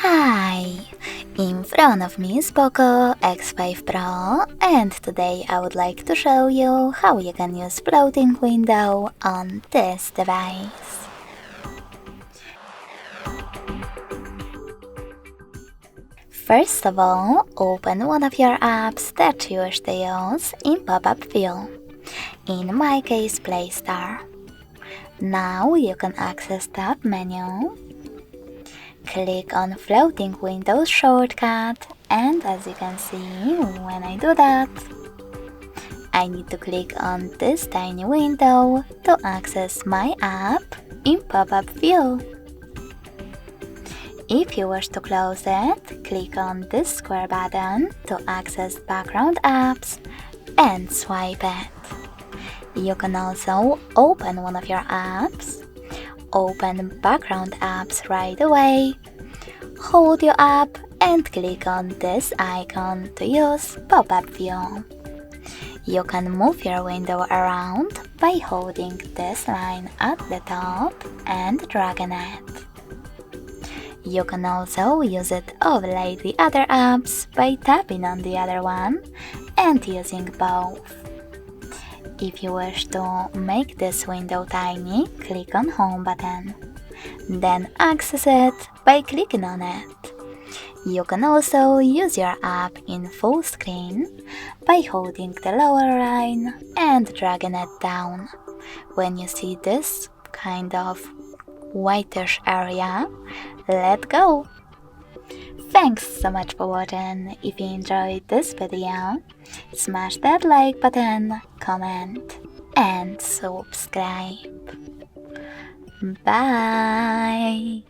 Hi! In front of me is POCO X5 Pro, and today I would like to show you how you can use floating window on this device. First of all, open one of your apps that you wish to use in pop-up view. In my case, Play Store. Now you can access Tab menu. Click on Floating Windows shortcut, and as you can see, when I do that, I need to click on this tiny window to access my app in pop-up view. If you wish to close it, click on this square button to access background apps and swipe it. You can also open one of your apps. Open background apps right away. Hold your app and click on this icon to use pop-up view. You can move your window around by holding this line at the top and dragging it. You can also use it to overlay the other apps by tapping on the other one and using both. If you wish to make this window tiny, click on Home button. Then access it by clicking on it. You can also use your app in full screen by holding the lower line and dragging it down. When you see this kind of whitish area, let go. Thanks so much for watching. If you enjoyed this video, smash that like button, comment, and subscribe. Bye!